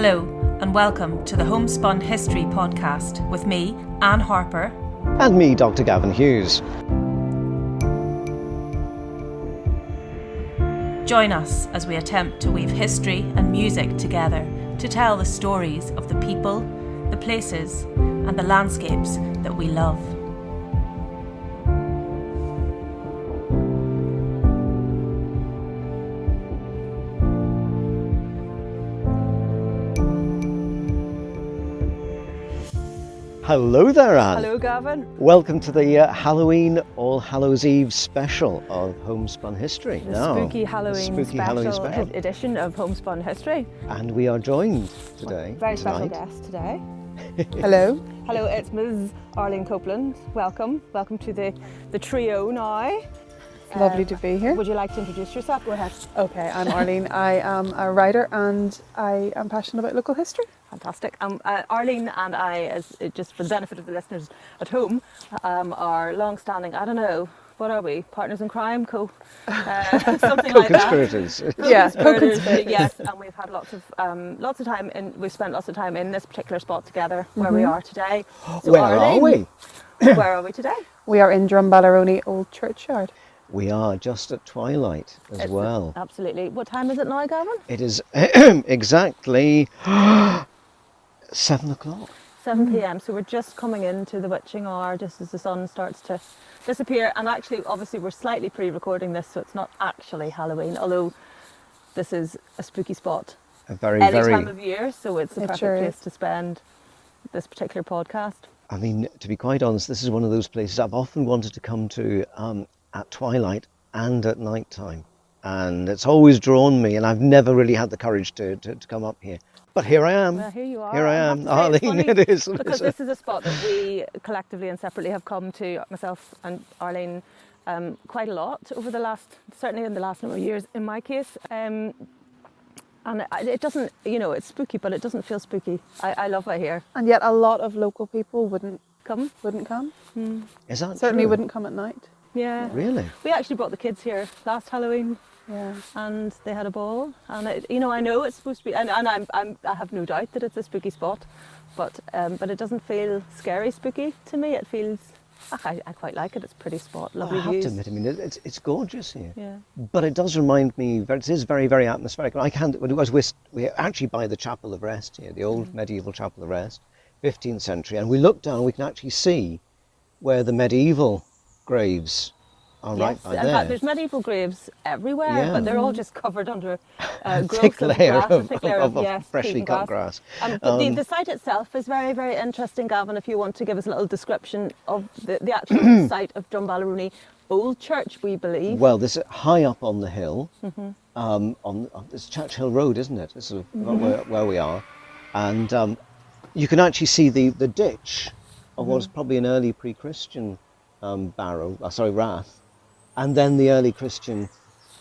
Hello and welcome to the Homespun History podcast with me, Anne Harper. And me, Dr. Gavin Hughes. Join us as we attempt to weave history and music together to tell the stories of the people, the places, and the landscapes that we love. Hello there, Anne. Hello, Gavin. Welcome to the Halloween All Hallows Eve special of Homespun History. The spooky Halloween special edition of Homespun History. And we are joined today. Very special guest today. Hello. Hello, it's Ms. Arlene Copeland. Welcome. Welcome to the trio now. Lovely to be here. Would you like to introduce yourself? Go ahead. Okay, I'm Arlene. I am a writer and I am passionate about local history. Fantastic. Arlene and I, just for the benefit of the listeners at home, are long-standing, I don't know, what are we? Partners in crime? Something like that. Co-conspirators. Yeah, co-conspirators. Yes, and we've had lots of time we've spent lots of time in this particular spot together where we are today. So Where Arlene, are we? Where are we today? We are in Drumballyroney Old Churchyard. We are just at twilight as well. Absolutely. What time is it now, Gavin? It is exactly 7 o'clock. 7 p.m. So we're just coming into the witching hour just as the sun starts to disappear. And actually, obviously, we're slightly pre-recording this, so it's not actually Halloween, although this is a spooky spot. Any time of year, so it's the perfect place to spend this particular podcast. I mean, to be quite honest, this is one of those places I've often wanted to come to at twilight and at night time. And it's always drawn me, and I've never really had the courage to come up here. But here I am. Well, here you are. Here I am, Arlene. It is. Because this is a spot that we collectively and separately have come to, myself and Arlene, quite a lot over certainly in the last number of years, in my case. And it doesn't, it's spooky, but it doesn't feel spooky. I love it here. And yet a lot of local people wouldn't come. Is that Certainly true? wouldn't come at night. Yeah. Really? We actually brought the kids here last Halloween. Yeah. And they had a ball. And I know it's supposed to be, and I have no doubt that it's a spooky spot, but it doesn't feel scary spooky to me. It feels, I quite like it. It's a pretty spot, lovely views. I have views. to admit, I mean, it's gorgeous here. Yeah. But it does remind me, it is very, very atmospheric. We're actually by the Chapel of Rest here, the old medieval Chapel of Rest, 15th century, and we look down, we can actually see where the medieval graves are right by there. In fact, there's medieval graves everywhere, but they're all just covered under thick layer of yes, freshly cut grass. But the site itself is very, very interesting, Gavin, if you want to give us a little description of the actual site of Drumballyroney Old Church, we believe. Well, this is high up on the hill, on this Church Hill Road, isn't it? This is where we are. And you can actually see the ditch of what is probably an early pre-Christian rath, and then the early Christian,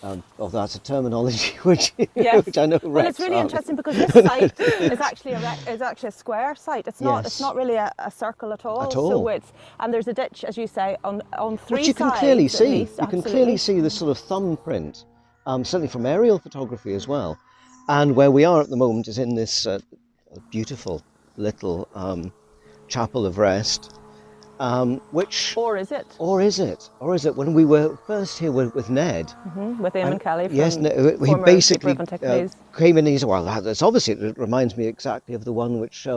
that's a terminology which I know. Well, it's really interesting because this site is actually a square site. It's not. It's not really a circle at all. So and there's a ditch, as you say, on three which you can sides. Clearly see. Least, you can clearly see the sort of thumbprint, certainly from aerial photography as well. And where we are at the moment is in this beautiful little Chapel of Rest. Or is it? When we were first here with Ned, with Eamon Kelly, he basically came in and he said, "Well, it reminds me exactly of the one which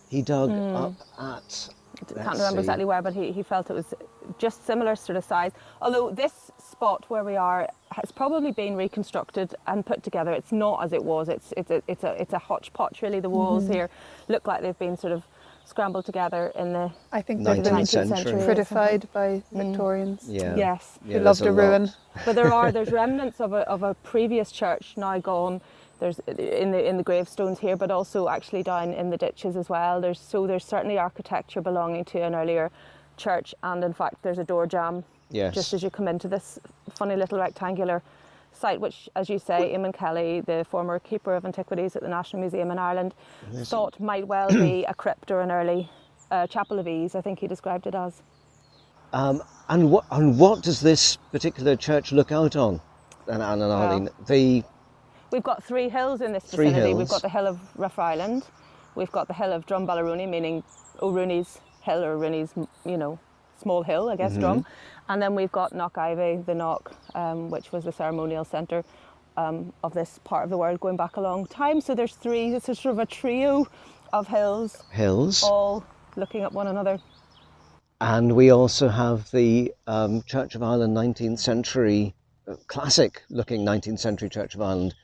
he dug up at." I can't remember exactly where, but he felt it was just similar sort of size. Although this spot where we are has probably been reconstructed and put together. It's not as it was. It's a hodgepodge really. The walls here look like they've been sort of scrambled together in the 19th century. Prettified by Victorians. Who loved a ruin. But there's remnants of a previous church now gone. There's in the gravestones here, but also actually down in the ditches as well. There's certainly architecture belonging to an earlier church, and in fact there's a door jamb just as you come into this funny little rectangular site, which, as you say, Eamon Kelly, the former keeper of antiquities at the National Museum in Ireland, thought might well be a crypt or an early chapel of ease. I think he described it as. And what does this particular church look out on, Anne and Arlene? We've got 3 hills in this Three vicinity. hills. We've got the hill of Rathfriland, we've got the hill of Drumballyroney, meaning O'Rooney's hill, or Rooney's, small hill, I guess, Drum. And then we've got Knock Ivy, the Knock, which was the ceremonial centre of this part of the world going back a long time. So there's 3, it's a sort of a trio of hills, all looking at one another. And we also have the Church of Ireland 19th century, classic looking 19th century Church of Ireland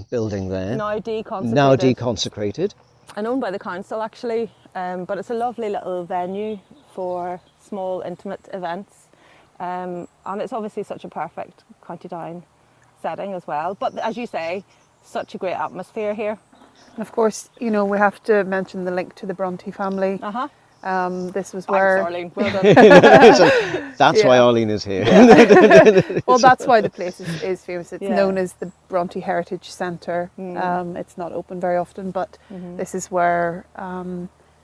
building there. Now deconsecrated. Now deconsecrated. And owned by the council, actually, but it's a lovely little venue for small, intimate events. And it's obviously such a perfect County Down setting as well. But as you say, such a great atmosphere here. And of course, we have to mention the link to the Bronte family. This was where... Thanks, Arlene. Well done. That's why Arlene is here. Well, that's why the place is famous. It's Yeah. known as the Bronte Heritage Centre. It's not open very often, but this is where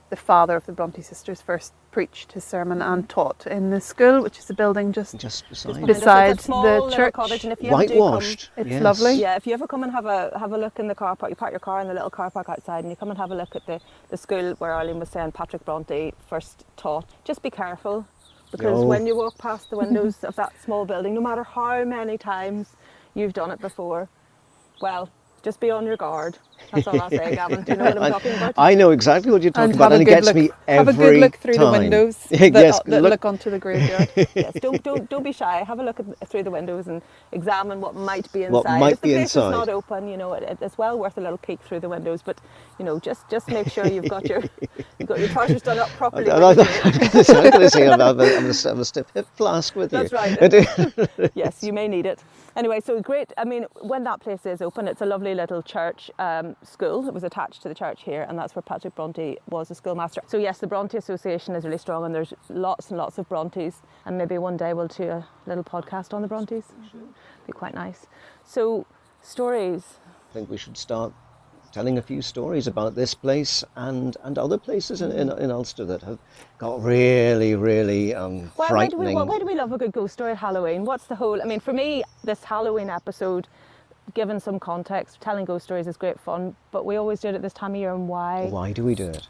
the father of the Bronte sisters first preached his sermon and taught in the school, which is a building just beside It's a small the little church. cottage, and if you ever do Whitewashed. It's yes. lovely. Yeah, if you ever come and have a look in the car park, you park your car in the little car park outside, and you come and have a look at the school where Arlene was saying Patrick Bronte first taught. Just be careful, because when you walk past the windows of that small building, no matter how many times you've done it before, well, just be on your guard. That's all I'll say, Gavin. Do you know what I'm talking about? I know exactly what you're talking And about, and it gets me every have a good look through time. the windows Yes, that look onto the graveyard. Yes, don't be shy. Have a look through the windows and examine what might be inside. What might if the be place inside. is not open, it's well worth a little peek through the windows. But just make sure you've got your trousers done up properly. I'm going to say I'm a stiff hip flask with you. That's right. Yes, you may need it. Anyway, so great. I mean, when that place is open, it's a lovely little church school that was attached to the church here, and that's where Patrick Bronte was a schoolmaster. So yes, the Bronte Association is really strong, and there's lots and lots of Brontes, and maybe one day we'll do a little podcast on the Brontes. Be quite nice. So, stories. I think we should start telling a few stories about this place and other places in Ulster that have got really, really frightening. Why do we love a good ghost story at Halloween? What's the whole... I mean, for me, this Halloween episode, given some context, telling ghost stories is great fun, but we always do it at this time of year, and why? Why do we do it?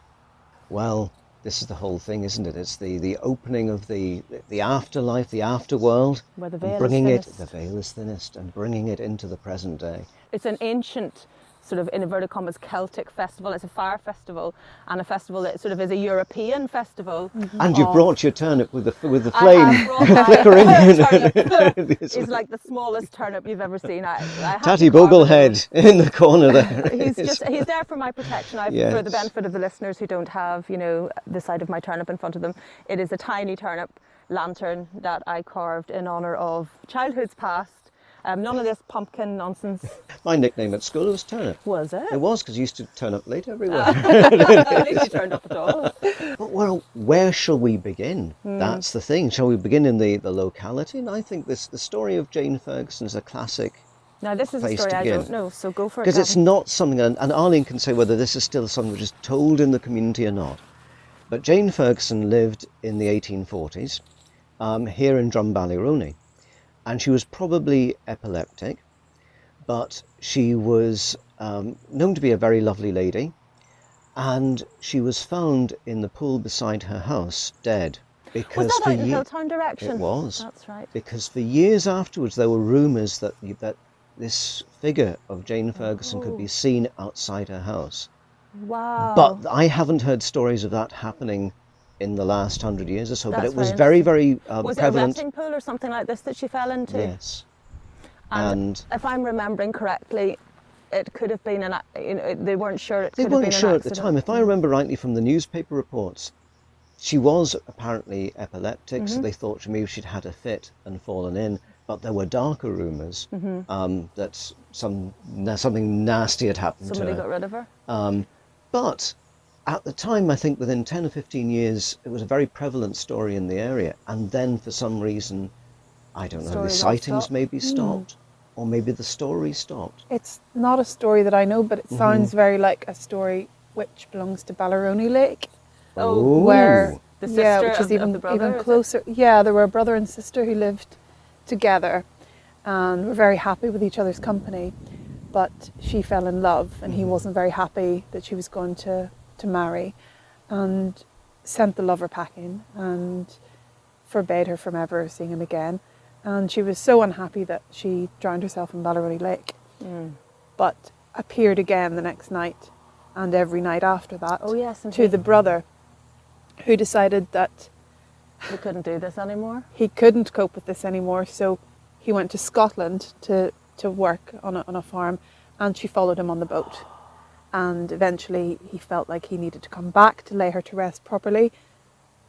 Well, this is the whole thing, isn't it? It's the opening of the afterlife, the afterworld, Where the veil bringing is it, thinnest. the veil is thinnest, and bringing it into the present day. It's an ancient, sort of in inverted commas, Celtic festival. It's a fire festival, and a festival that sort of is a European festival. And you brought your turnip with the I flame have brought my flickering. turnip. It's like the smallest turnip you've ever seen. I had Tatty to carve it. Boglehead in the corner there. He's there for my protection. Yes. For the benefit of the listeners who don't have, the side of my turnip in front of them. It is a tiny turnip lantern that I carved in honour of childhood's past. None of this pumpkin nonsense. My nickname at school was Turnip. Was it? It was, because you used to turn up late everywhere. At least you turned up at all. But well, where shall we begin? That's the thing. Shall we begin in the locality? And I think the story of Jane Ferguson is a classic, Now this is a place story to I begin. don't know, so go for it. because it's Gavin. not something, and Arlene can say whether this is still something which is told in the community or not. But Jane Ferguson lived in the 1840s here in Drumballyroney. And she was probably epileptic, but she was known to be a very lovely lady, and she was found in the pool beside her house, dead. Because Was that for out in Hilltown direction? It was. That's right. Because for years afterwards there were rumours that this figure of Jane Ferguson could be seen outside her house. Wow. But I haven't heard stories of that happening in the last 100 years or so, but That's it was very very, was prevalent. it a resting pool or something like this that she fell into? Yes. And if I'm remembering correctly, it could have been they weren't sure it could They have been weren't an sure at the accident. time. If I remember rightly from the newspaper reports, she was apparently epileptic, so they thought maybe she'd had a fit and fallen in. But there were darker rumours that something nasty had happened Somebody to her. got rid of her. But at the time, I think within 10 or 15 years, it was a very prevalent story in the area. And then for some reason, I don't know, the Stories all sightings stopped. maybe stopped, or maybe the story stopped. It's not a story that I know, but it sounds very like a story which belongs to Ballerony Lake. Oh, Where the sister yeah, which is of the brother, even is it? closer. Yeah, there were a brother and sister who lived together and were very happy with each other's company. but she fell in love, and he wasn't very happy that she was going to marry, and sent the lover packing and forbade her from ever seeing him again. And she was so unhappy that she drowned herself in Ballyroney Lake, but appeared again the next night and every night after that to the brother, who decided that We couldn't do this anymore. he couldn't cope with this anymore, so he went to Scotland to work on a farm, and she followed him on the boat. And eventually he felt like he needed to come back to lay her to rest properly,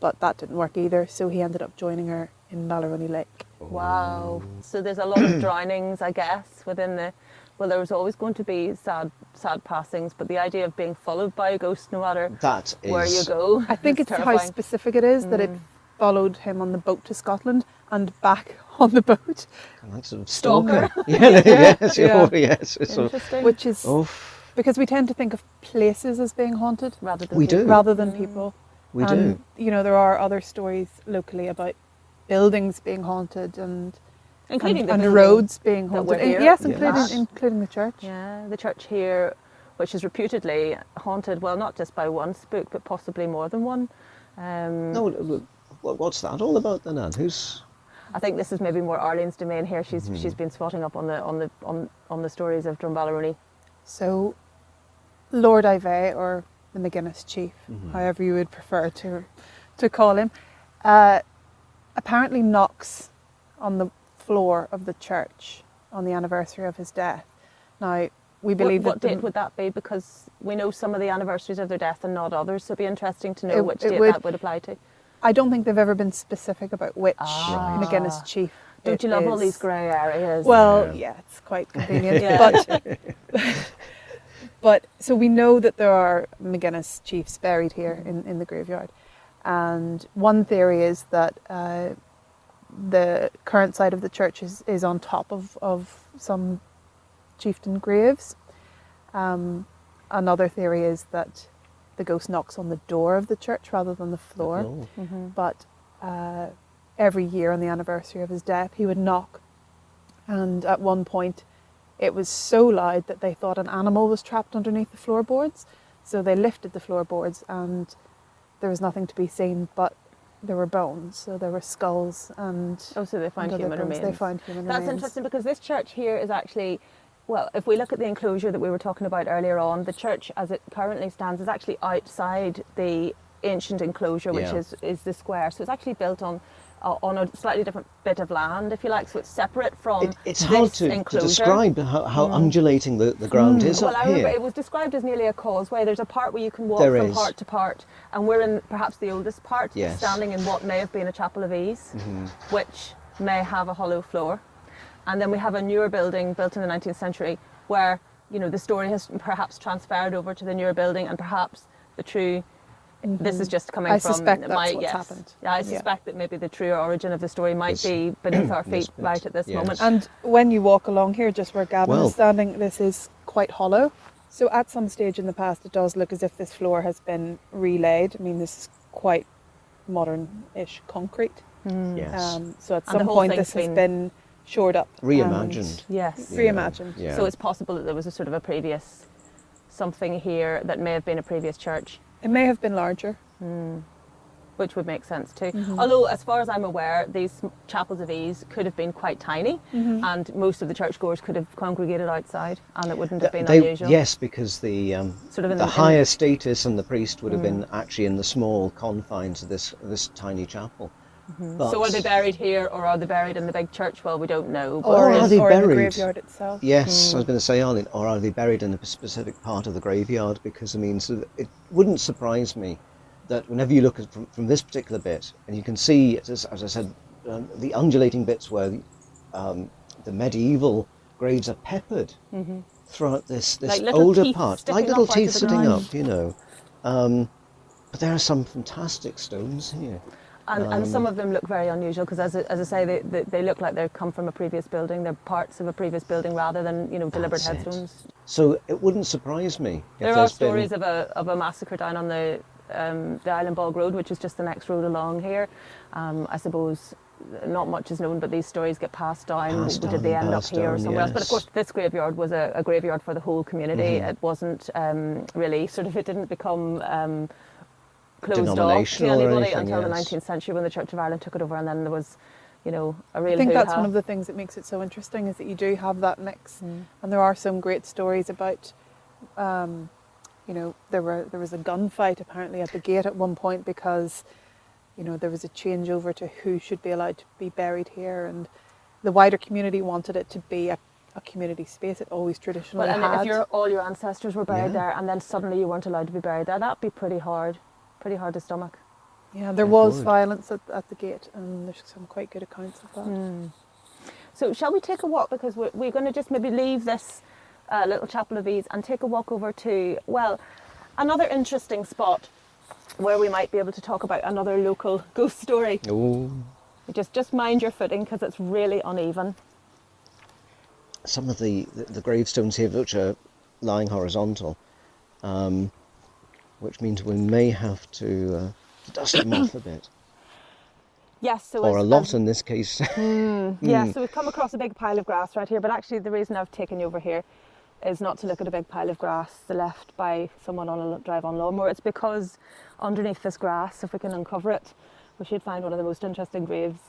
but that didn't work either, so he ended up joining her in Ballyroney Lake. Wow. So there's a lot of drownings, I guess, within the... Well, there was always going to be sad passings, but the idea of being followed by a ghost, no matter where you go, I think it's terrifying. how specific it is that it followed him on the boat to Scotland and back on the boat, Like sort of Stalker. stalker. Yes, Yeah. yes. It's sort of, Interesting. which is oof, because we tend to think of places as being haunted rather than We do. people. rather than people. we And, do. you know, there are other stories locally about buildings being haunted and Including the and building roads being that haunted. we're here. Yes, Yes. including the church. Yeah, the church here, which is reputedly haunted, well, not just by one spook, but possibly more than one. No, look, what's that all about then, Anne? Who's... I think this is maybe more Arlene's domain here. She's been spotting up on the stories of Drumballyroney. So, Lord Ivey, or the McGuinness chief, however you would prefer to call him, apparently knocks on the floor of the church on the anniversary of his death. Now, we believe What that date would that be? Because we know some of the anniversaries of their death and not others, so it'd be interesting to know It- which it date would- that would apply to. I don't think they've ever been specific about which Ah. McGuinness chief. Don't you it love all is. these grey areas? Well, yeah, it's quite convenient. Yeah. But so we know that there are McGuinness chiefs buried here in the graveyard. And one theory is that the current site of the church is on top of some chieftain graves. Another theory is that the ghost knocks on the door of the church rather than the floor. Oh. But every year on the anniversary of his death, he would knock. And at one point, it was so loud that they thought an animal was trapped underneath the floorboards. So they lifted the floorboards, and there was nothing to be seen, but there were bones. So there were skulls and Oh, so they find and other human bones. remains. They found human That's remains. interesting because this church here is actually, well, if we look at the enclosure that we were talking about earlier on, the church as it currently stands is actually outside the ancient enclosure, which Yeah. is the square. So it's actually built on a slightly different bit of land, if you like. So it's separate from It's this hard to enclosure. describe how undulating the ground is Well, up I remember here. it was described as nearly a causeway. There's a part where you can walk There from is. part to part, and we're in perhaps the oldest part, Yes. standing in what may have been a chapel of ease, which may have a hollow floor. And then we have a newer building built in the 19th century where, you know, the story has perhaps transferred over to the newer building, and perhaps the true... This is just coming I from suspect that's my what's yes. happened. Yeah, I Yeah. suspect that maybe the true origin of the story might This- be beneath our this feet bit, right at this yes. moment. And when you walk along here, just where Gavin Well- is standing, this is quite hollow. So at some stage in the past, it does look as if this floor has been relaid. I mean, this is quite modern-ish concrete. Yes. So at And the some whole point, thing's this has been shored up. Reimagined. Yes. And reimagined. Yeah. So it's possible that there was a sort of a previous something here that may have been a previous church, It may have been larger. which would make sense too. Although, as far as I'm aware, these chapels of ease could have been quite tiny, and most of the churchgoers could have congregated outside, and it wouldn't have been unusual. Yes, because the Sort of in the the- higher status and the priest would have been actually in the small confines of this tiny chapel. But- So are they buried here, or are they buried in the big church? Well, we don't know. But Or are they or in the buried? graveyard itself. Yes, I was going to say, Arlene, or are they buried in a specific part of the graveyard? Because I mean, so it wouldn't surprise me that whenever you look at from this particular bit, and you can see, as I said, the undulating bits where the medieval graves are peppered throughout this Like little older teeth part, sticking like little up out of teeth the sitting ground. up, you know. But there are some fantastic stones here. And some of them look very unusual because, as I say, they look like they come from a previous building. They're parts of a previous building rather than, you know, deliberate That's it. headstones. So it wouldn't surprise me if There are there's been- stories of a massacre down on the Island Bog Road, which is just the next road along here. I suppose not much is known, but these stories get passed down. Passed Did on they and end up passed here or on, somewhere else? But of yes. course, this graveyard was a graveyard for the whole community. It wasn't really sort of, it didn't become closed off to Denominational or anybody anything, until the yes. 19th century when the Church of Ireland took it over, and then there was, you know, a real I think that's hoo-ha. one of the things that makes it so interesting, is that you do have that mix, and there are some great stories about, you know, there was a gunfight apparently at the gate at one point because, you know, there was a changeover to who should be allowed to be buried here, and the wider community wanted it to be a community space. It always traditionally But and had. if all your ancestors were buried Yeah. there, and then suddenly you weren't allowed to be buried there, that'd be pretty hard to stomach. Yeah, there It was would. violence at the gate, and there's some quite good accounts of that. So shall we take a walk, because we're going to just maybe leave this little chapel of ease and take a walk over to, well, another interesting spot where we might be able to talk about another local ghost story. Oh, Just mind your footing, because it's really uneven. some of the gravestones here which are lying horizontal, which means we may have to dust them off a bit, Yes, so or a as- lot as- in this case. Yeah, so we've come across a big pile of grass right here, but actually the reason I've taken you over here is not to look at a big pile of grass left by someone on a drive-on lawnmower. It's because underneath this grass, if we can uncover it, we should find one of the most interesting graves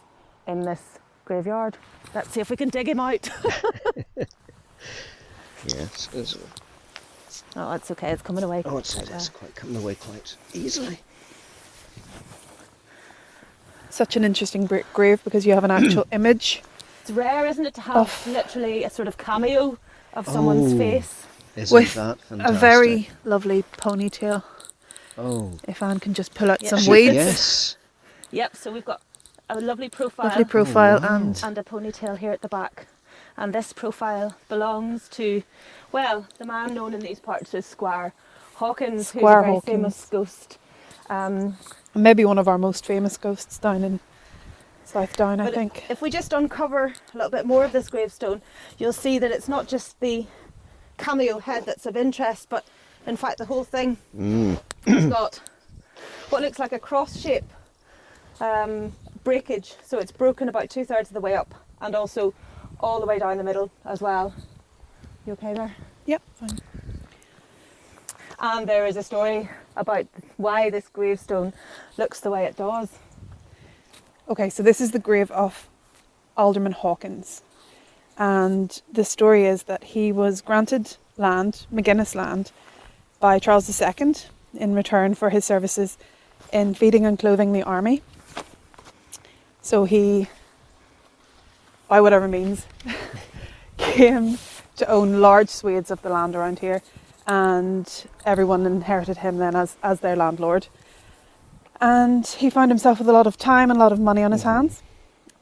in this graveyard. Let's see if we can dig him out. Yes. Oh, it's okay, it's coming away. Oh, it's quite quite coming away quite easily. Such an interesting grave because you have an actual image. It's rare, isn't it, to have literally a sort of cameo of someone's Oh. face. Isn't With that a fantastic? very lovely ponytail. Oh, If Anne can just pull out Yeah. some She- weeds. yes. Yep, so we've got a lovely profile. Lovely profile, wow. and a ponytail here at the back. And this profile belongs to, well, the man known in these parts as Squire Hawkins, who's Squire a very Hawkins. famous ghost. maybe one of our most famous ghosts down in South Down, I But think. if we just uncover a little bit more of this gravestone, you'll see that it's not just the cameo head that's of interest, but in fact the whole thing has got what looks like a cross shape breakage. So it's broken about 2/3 of the way up, and also all the way down the middle as well. You okay there? Yep, fine. And there is a story about why this gravestone looks the way it does. Okay, so this is the grave of Alderman Hawkins. And the story is that he was granted land, McGuinness land, by Charles II in return for his services in feeding and clothing the army. So he, by whatever means, came to own large swathes of the land around here, and everyone inherited him then as their landlord. And he found himself with a lot of time and a lot of money on his hands,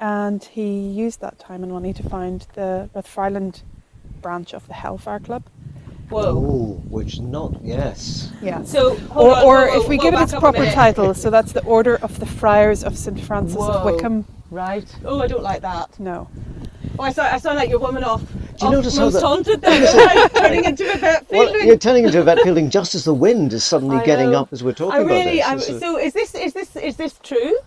and he used that time and money to found the Rathfriland branch of the Hellfire Club. Whoa. Oh, which not, yes. Yeah. So, Or if we give it its proper title, so that's the Order of the Friars of St Francis of Whoa. Wickham. Right. Oh, I don't like that. No. Oh, I sound like your woman off. Do you notice how Most the- Haunted there, turning into a vet Well, feeling. you're turning into a vet fielding just as the wind is suddenly I getting know. up as we're talking about this. So is this true?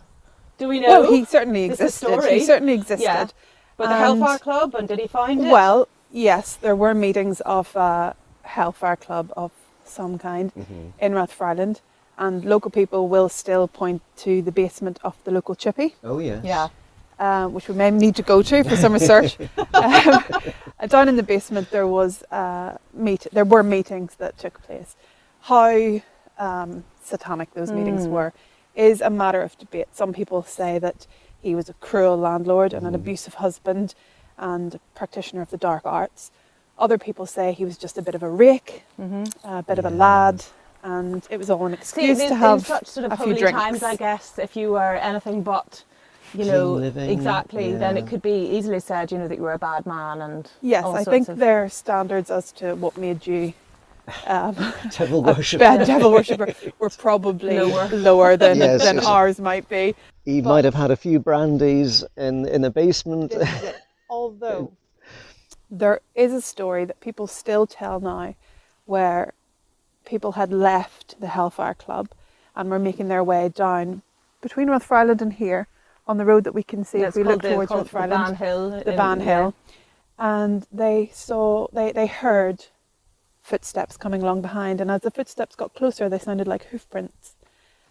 Do we know? Well, he certainly This is existed. story. He certainly existed. Yeah. But the And- Hellfire Club, and did he find it? Well, yes, there were meetings of Hellfire Club of some kind in Rathfriland, and local people will still point to the basement of the local chippy, Oh, yes. Yeah. which we may need to go to for some research. Down in the basement, there was there were meetings that took place. How satanic those meetings were is a matter of debate. Some people say that he was a cruel landlord and an abusive husband and a practitioner of the dark arts. Other people say he was just a bit of a rake, a bit of a lad, and it was all an excuse to have in such sort of a few holy drinks. times, I guess, if you were anything but, you Clean know, living, exactly, then yeah. it could be easily said, you know, that you were a bad man and Yes, all I sorts think of... their standards as to what made you Devil worship. bad devil worshipper were probably lower than, Yes, than yes. ours might be. He might have had a few brandies in the basement. Although there is a story that people still tell now where people had left the Hellfire Club and were making their way down between Rathfriland and here on the road that we can see Yeah, if we look towards the Rathfriland. Ban Hill. The Ban Hill. And they heard footsteps coming along behind, and as the footsteps got closer, they sounded like hoof prints.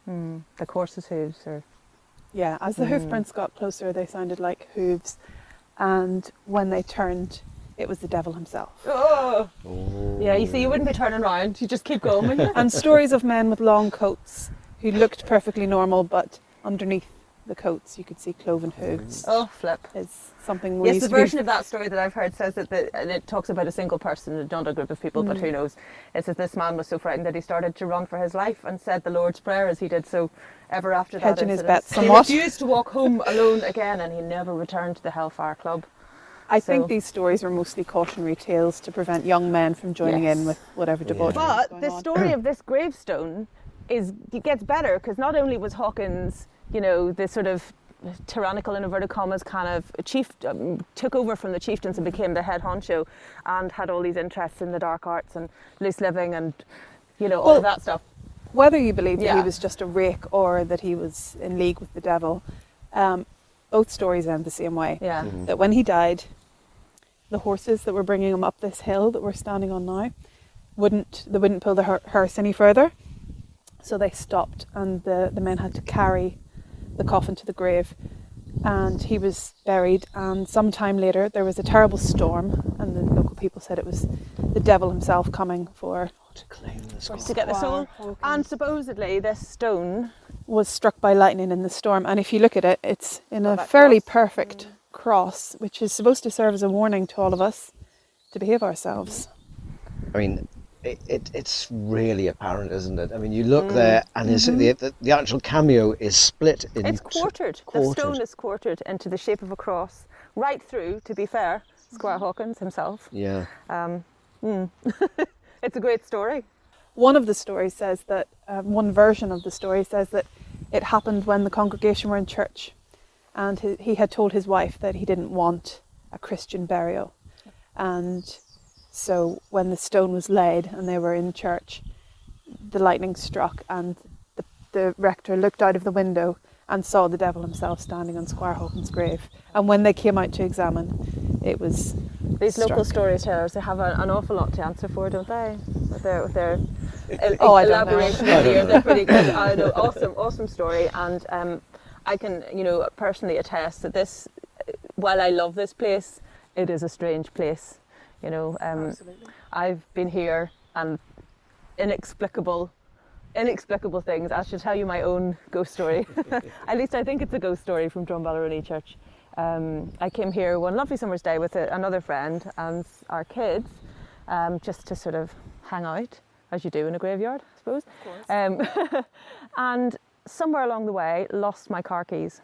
Like horses' hooves, or Yeah, as the hoof prints got closer, they sounded like hooves, and when they turned, it was the devil himself. oh, yeah. You see, you wouldn't be turning around; you just keep going. Wouldn't you? And stories of men with long coats who looked perfectly normal, but underneath the coats you could see cloven hooves. Oh, flip. Is something we Yes, used the to be version of that story that I've heard says that and it talks about a single person, not a group of people, but who knows. It says this man was so frightened that he started to run for his life and said the Lord's Prayer as he did so ever after that hedging his incident. bets He somewhat. refused to walk home alone again, and he never returned to the Hellfire Club. I think So- these stories were mostly cautionary tales to prevent young men from joining Yes. in with whatever debauchery was But going the on. story of this gravestone it gets better, because not only was Hawkins, the sort of tyrannical, in inverted commas, kind of chief, took over from the chieftains and became the head honcho, and had all these interests in the dark arts and loose living and all of that stuff. Whether you believe that Yeah. he was just a rake or that he was in league with the devil, both stories end the same way. Yeah. That when he died, the horses that were bringing him up this hill that we're standing on now wouldn't pull the hearse any further, so they stopped, and the men had to carry the coffin to the grave, and he was buried. And some time later there was a terrible storm, and the local people said it was the devil himself coming To claim the squire. To get the soul. Hawkins. And supposedly this stone, was struck by lightning in the storm, and if you look at it, it's in a that fairly cross. perfect cross, which is supposed to serve as a warning to all of us to behave ourselves. I mean, it's really apparent, isn't it? I mean, you look there, and the actual cameo is split in. it's quartered. The stone is quartered into the shape of a cross, right through, to be fair, Squire Hawkins himself. Yeah. It's a great story. One of the stories says that, one version of the story says that it happened when the congregation were in church, and he had told his wife that he didn't want a Christian burial. And so when the stone was laid and they were in church, the lightning struck, and the rector looked out of the window and saw the devil himself standing on Squire Hawkins' grave. And when they came out to examine, it was These local struck. storytellers, they have an awful lot to answer for, don't they? With their Oh, I don't know. elaboration here, they're pretty good. I know, awesome story, and I can, personally attest that this. While I love this place, it is a strange place. Absolutely. I've been here, and inexplicable things. I should tell you my own ghost story. At least I think it's a ghost story from Drumballyroney Church. I came here one lovely summer's day with another friend and our kids, just to sort of hang out, as you do in a graveyard, I suppose. Of course. And somewhere along the way, lost my car keys.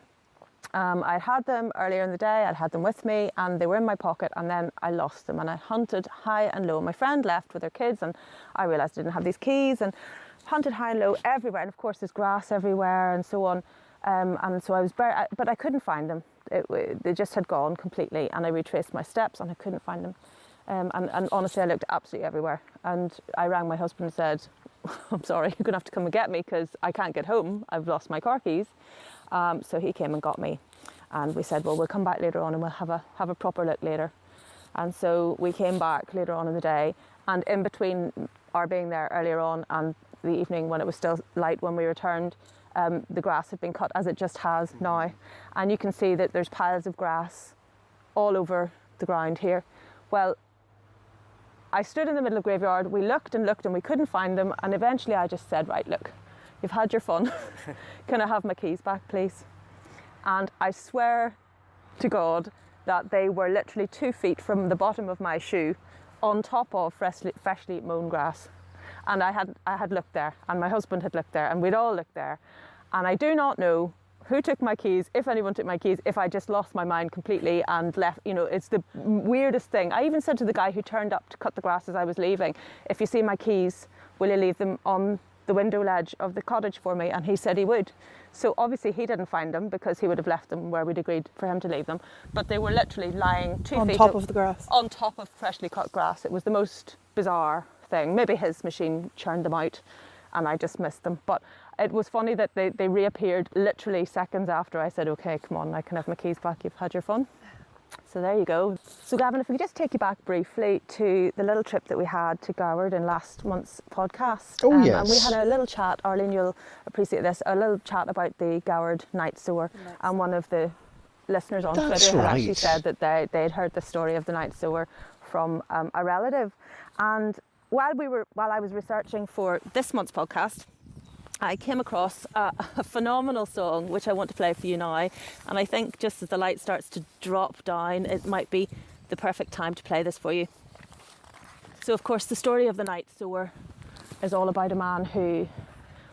I'd had them earlier in the day, I'd had them with me, and they were in my pocket, and then I lost them, and I hunted high and low. My friend left with her kids, and I realised I didn't have these keys, and hunted high and low everywhere, and of course there's grass everywhere and so on, and so I was but I couldn't find them. They just had gone completely, and I retraced my steps and I couldn't find them, and honestly I looked absolutely everywhere, and I rang my husband and said, I'm sorry, you're gonna have to come and get me because I can't get home, I've lost my car keys. So he came and got me, and we said, well, we'll come back later on and we'll have a proper look later. And so we came back later on in the day, and in between our being there earlier on and the evening when it was still light when we returned, the grass had been cut, as it just has now, and you can see that there's piles of grass all over the ground here. Well, I stood in the middle of the graveyard, we looked and looked and we couldn't find them, and eventually I just said, right, look, you've had your fun, can I have my keys back please? And I swear to God that they were literally 2 feet from the bottom of my shoe on top of freshly mown grass. And I had looked there, and my husband had looked there, and we'd all looked there. And I do not know who took my keys, if anyone took my keys, if I just lost my mind completely and left. It's the weirdest thing. I even said to the guy who turned up to cut the grass as I was leaving, if you see my keys, will you leave them on the window ledge of the cottage for me? And he said he would. So obviously he didn't find them, because he would have left them where we'd agreed for him to leave them. But they were literally lying 2 On feet top of the grass. on top of freshly cut grass. It was the most bizarre thing. Maybe his machine churned them out and I just missed them. But it was funny that they reappeared literally seconds after I said, okay, come on, I can have my keys back, you've had your fun. So there you go. So Gavin, if we could just take you back briefly to the little trip that we had to Goward in last month's podcast. Oh, yes. And we had a little chat, Arlene, you'll appreciate this, a little chat about the Goward night sower. And one of the listeners on That's Twitter had right. actually said that they'd heard the story of the night sower from a relative. And while I was researching for this month's podcast, I came across a phenomenal song which I want to play for you now, and I think just as the light starts to drop down, it might be the perfect time to play this for you. So of course the story of the night sower is all about a man who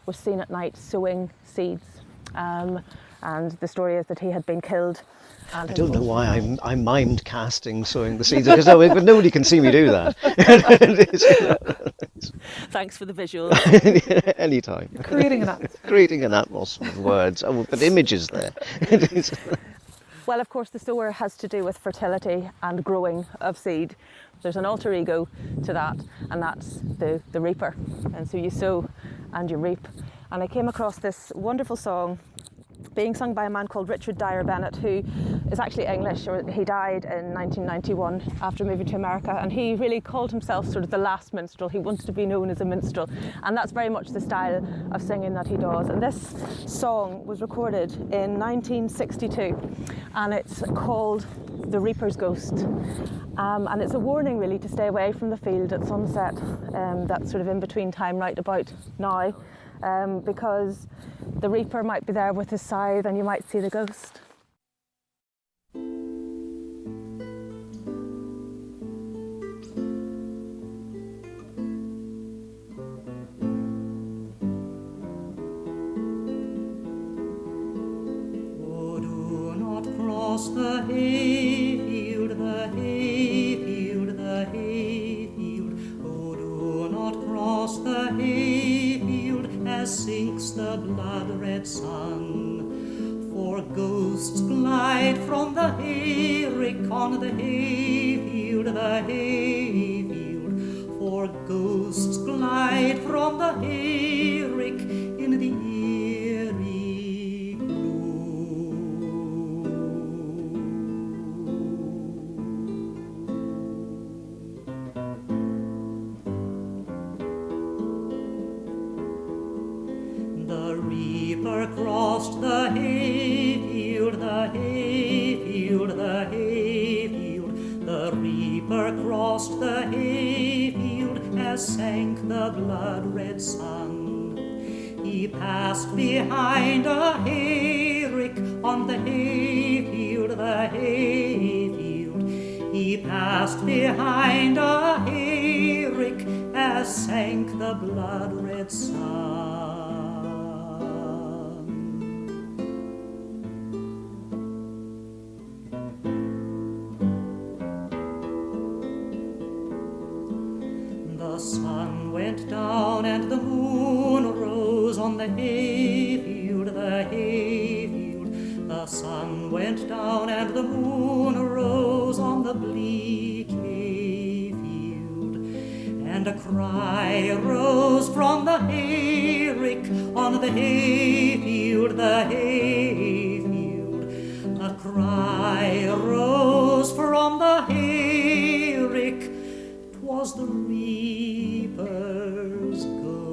was seen at night sowing seeds, and the story is that he had been killed. And I don't know why I'm mind casting sowing the seeds, because but nobody can see me do that. Thanks for the visuals. Anytime. Creating an atmosphere. Creating an atmosphere of words. Oh, but images there. Well, of course, the sower has to do with fertility and growing of seed. There's an alter ego to that, and that's the reaper. And so you sow and you reap. And I came across this wonderful song being sung by a man called Richard Dyer Bennett, who is actually English, or he died in 1991 after moving to America, and he really called himself sort of the last minstrel. He wanted to be known as a minstrel, and that's very much the style of singing that he does. And this song was recorded in 1962, and it's called The Reaper's Ghost. And it's a warning really to stay away from the field at sunset, that sort of in-between time right about now, because the reaper might be there with his scythe and you might see the ghost. Oh, do not cross the hayfield, the hayfield, the hayfield. Oh, do not cross the hayfield, as sinks the blood-red sun. For ghosts glide from the hayrick on the hayfield, the hayfield. For ghosts glide from the hayrick in the eerie gloom. The reaper crossed the hayfield, the hayfield, the hayfield. The reaper crossed the hayfield as sank the blood-red sun. He passed behind a hayrick on the hayfield, the hayfield. He passed behind a hayrick as sank the blood-red sun. The sun went down and the moon rose on the hayfield, the hayfield. The sun went down and the moon rose on the bleak hayfield. And a cry rose from the hayrick on the hayfield, the hayfield. A cry rose from the hayrick, 'twas the reaper's ghost.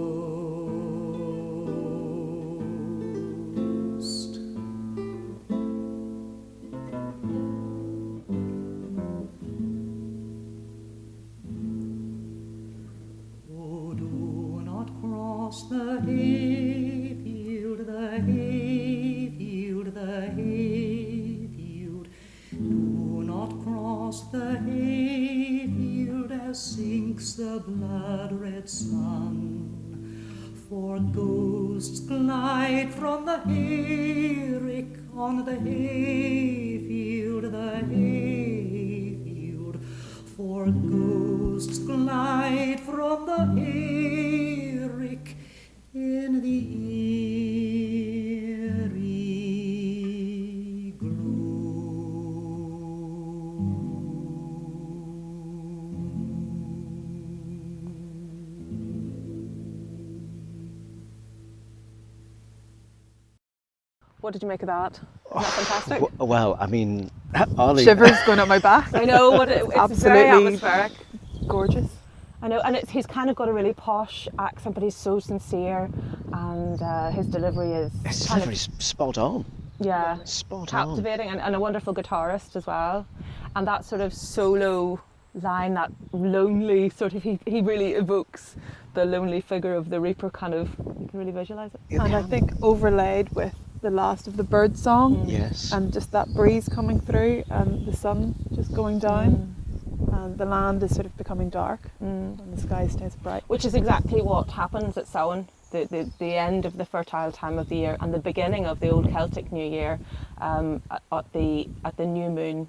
Oh, do not cross the hayfield, the hayfield, the hayfield. Do not cross the hayfield as sinks the blood-red sun. For ghosts glide from the hayrick on the hayfield, the hayfield. For ghosts glide from the hayrick in the eerie gloom. 'Oh, do not cross the hayfield, the hayfield, the hayfield. Do not cross the hayfield as sinks the blood-red sun. For ghosts glide from the hayrick on the hayfield, the hayfield. For ghosts glide from the hayrick in the eerie gloom. What did you make of that? Isn't that fantastic? Well, I mean, Arlene, Shivers going up my back. I know, what it's very Absolutely atmospheric. Gorgeous. I know, and he's kind of got a really posh accent, but he's so sincere, and his delivery is it's kind very spot on. Spot on. captivating, and a wonderful guitarist as well. And that sort of solo line, that lonely sort of, he really evokes the lonely figure of the Reaper, kind of, you can really visualise it. You And I can. think overlaid with the last of the bird song, Yes. and just that breeze coming through, and the sun just going down, and the land is sort of becoming dark, and the sky stays bright. Which is exactly what happens at Samhain, the end of the fertile time of the year and the beginning of the old Celtic New Year, at the new moon,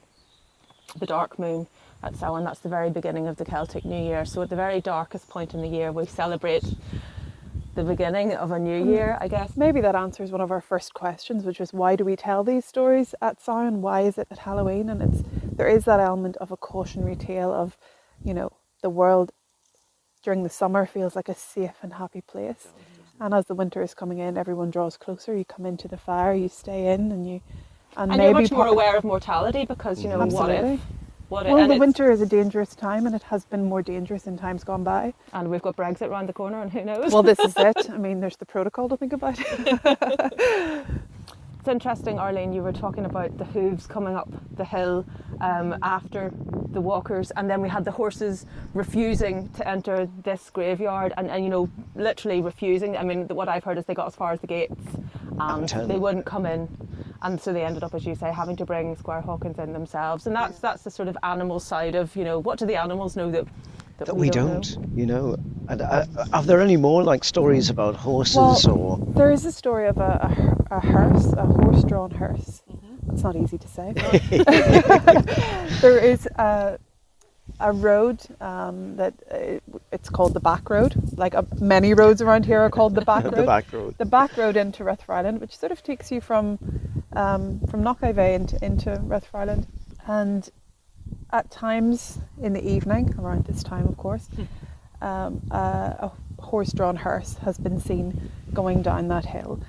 the dark moon at Samhain. That's the very beginning of the Celtic New Year. So at the very darkest point in the year, we celebrate the beginning of a new year, I guess. Maybe that answers one of our first questions, which was why do we tell these stories at Samhain? Why is it at Halloween? And there is that element of a cautionary tale of, you know, the world during the summer feels like a safe and happy place. And as the winter is coming in, everyone draws closer. You come into the fire, you stay in, and maybe you're much more aware of mortality because, you know, Absolutely. what if, Well, and the it's- winter is a dangerous time, and it has been more dangerous in times gone by. and we've got Brexit round the corner, and who knows? Well, this is it. I mean, there's the protocol to think about. It's interesting, Arlene, you were talking about the hooves coming up the hill after the walkers, and then we had the horses refusing to enter this graveyard, and you know, literally refusing. I mean, what I've heard is they got as far as the gates and they wouldn't come in, and so they ended up, as you say, having to bring Squire Hawkins in themselves. And that's the sort of animal side of, you know, what do the animals know that we don't know? you know. And are there any more like stories about horses or? There is a story of a hearse, a horse-drawn hearse. It's not easy to say. There is a road it's called the back road. Like many roads around here are called the back road. The back road. The back road into Rathfriland, which sort of takes you from Knockivey into Rathfriland. And at times in the evening, around this time of course, a horse-drawn hearse has been seen going down that hill.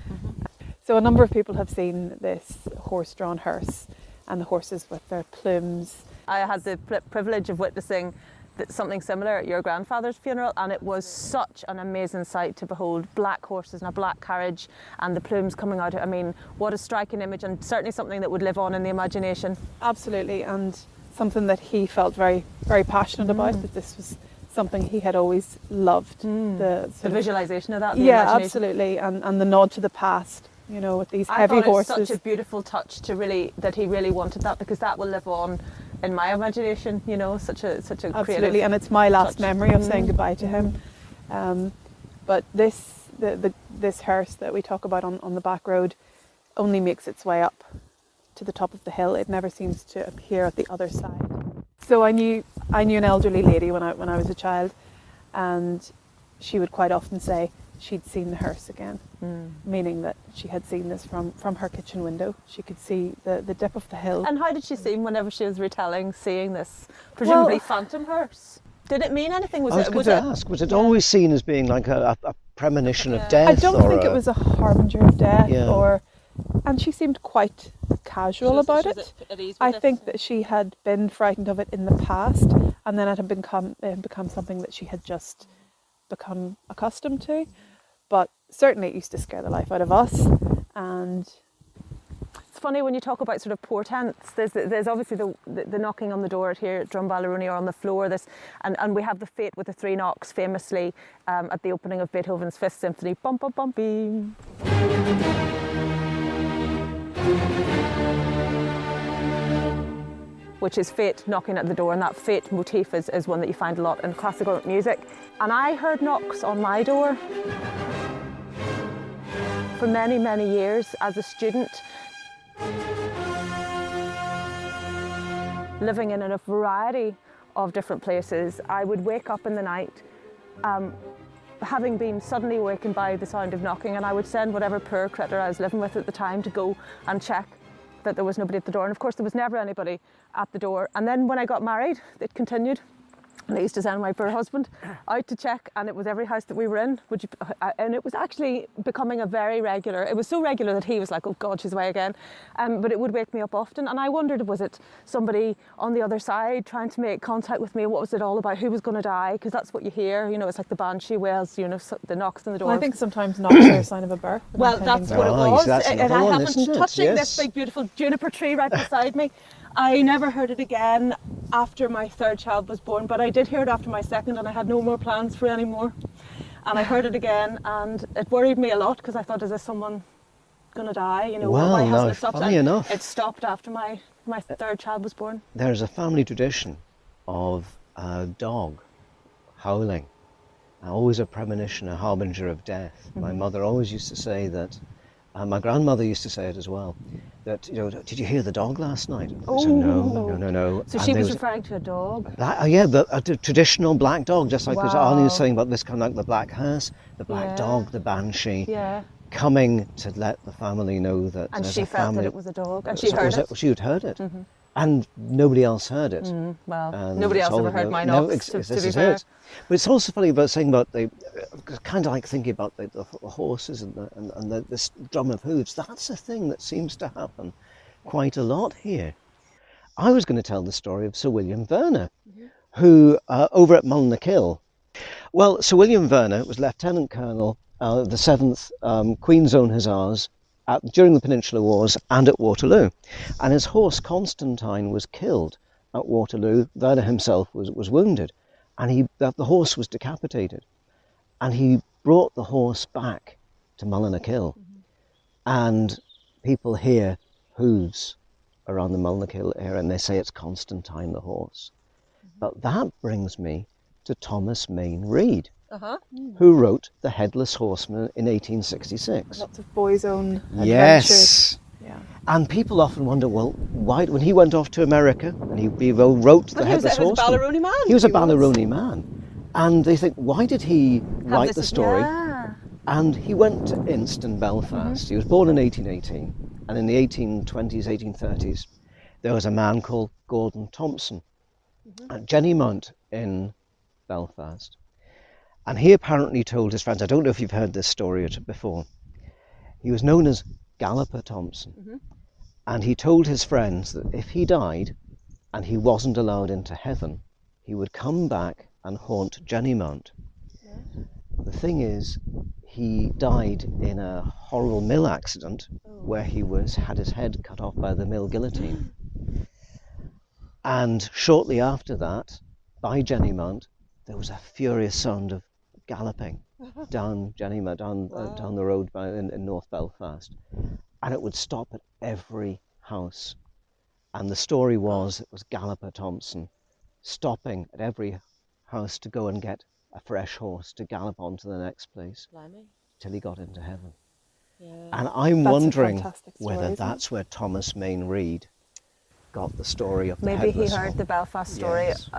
So a number of people have seen this horse-drawn hearse and the horses with their plumes. I had the privilege of witnessing something similar at your grandfather's funeral, and it was such an amazing sight to behold black horses and a black carriage and the plumes coming out. I mean, what a striking image, and certainly something that would live on in the imagination. Absolutely, and something that he felt very, very passionate about, that this was something he had always loved. The visualisation of that, the yeah, imagination. absolutely, and the nod to the past, you know, with these I heavy thought horses. it was such a beautiful touch that he really wanted that, because that will live on in my imagination, you know, such a Absolutely, creative and it's my last touch. memory of saying goodbye to him. But this hearse that we talk about on the back road only makes its way up to the top of the hill. It never seems to appear at the other side. So I knew an elderly lady when I was a child, and she would quite often say she'd seen the hearse again, meaning that she had seen this from her kitchen window. She could see the dip of the hill. And how did she seem whenever she was retelling seeing this presumably Well, phantom hearse? Did it mean anything? I was going to ask, was it always seen as being like a premonition of death? I don't think it was a harbinger of death, Yeah. and she seemed quite casual about it. I think that she had been frightened of it in the past, and then it had become something that she had just become accustomed to. But certainly it used to scare the life out of us. And it's funny when you talk about sort of portents. There's obviously the knocking on the door here at Drumballyroney, or on the floor. And we have the Fate with the Three Knocks, famously at the opening of Beethoven's Fifth Symphony. Bum bum bum beam. Which is Fate knocking at the door, and that Fate motif is one that you find a lot in classical music. And I heard knocks on my door for many, many years as a student, living in a variety of different places. I would wake up in the night having been suddenly awakened by the sound of knocking, and I would send whatever poor critter I was living with at the time to go and check that there was nobody at the door. And of course there was never anybody at the door. And then when I got married, it continued. And I used to send my poor husband out to check, and it was every house that we were in. And it was actually becoming a very regular. It was so regular that he was like, "Oh God, she's away again." But it would wake me up often, and I wondered, was it somebody on the other side trying to make contact with me? What was it all about? Who was going to die? Because that's what you hear. You know, it's like the Banshee wails. You know, the knocks on the door. Well, I think sometimes knocks are a sign of a birth. Well, that's what it Right, was. that's And another I one, happened isn't it? touching Yes. this big, beautiful juniper tree right beside me. I never heard it again after my third child was born, but I did hear it after my second, and I had no more plans for any more. And I heard it again, and it worried me a lot because I thought, is this someone going to die? You know, Well, why no, hasn't it stopped? funny And enough. it stopped after my third child was born. There's a family tradition of a dog howling, always a premonition, a harbinger of death. My mother always used to say that, my grandmother used to say it as well, that, you know, did you hear the dog last night? So no. So And she there was referring to a dog. yeah, a traditional black dog, just like as Arlene was Wow. saying about this kind of like the black hearse, the black Yeah. dog, the banshee, Yeah. coming to let the family know that And there's she a felt family. that it was a dog, and she So heard was it. She had heard it, and nobody else heard it. Well, And nobody it's else all ever heard about- my no, knocks, to this be is fair. it. But it's also funny about saying about the kind of like thinking about the horses and this drum of hooves. That's a thing that seems to happen quite a lot here. I was going to tell the story of Sir William Verner, who over at Mulnakill. Well, Sir William Verner was Lieutenant Colonel of the 7th Queen's Own Hussars during the Peninsular Wars and at Waterloo. And his horse Constantine was killed at Waterloo. Verner himself was wounded, and the horse was decapitated. And he brought the horse back to Mulnakill, and people hear hooves around the Mulnakill area, and they say it's Constantine the horse. But that brings me to Thomas Mayne Reid, who wrote The Headless Horseman in 1866. Lots of boys' own adventures. Yes. Yeah. And people often wonder, well, why, when he went off to America and he wrote The Headless he was a Horseman, Balleroni man. he was a Balleroni man. And they think, why did he write the story? Yeah. And he went to Inst in Belfast. He was born in 1818, and in the 1820s, 1830s, there was a man called Gordon Thompson at Jenny Mount in Belfast. And he apparently told his friends, I don't know if you've heard this story before, he was known as Galloper Thompson. And he told his friends that if he died and he wasn't allowed into heaven, he would come back and haunt Jenny Mount. The thing is, he died in a horrible mill accident where he had his head cut off by the mill guillotine. And shortly after that, by Jenny Mount, there was a furious sound of galloping down Jenny Mount, down the road in North Belfast. And it would stop at every house. And the story was, it was Galloper Thompson stopping at every house to go and get a fresh horse to gallop on to the next place till he got into heaven. And I'm That's a wondering fantastic story, whether isn't that's where Thomas Mayne Reid got the story of the Maybe he Headless heard Horseman. the Belfast story Yes.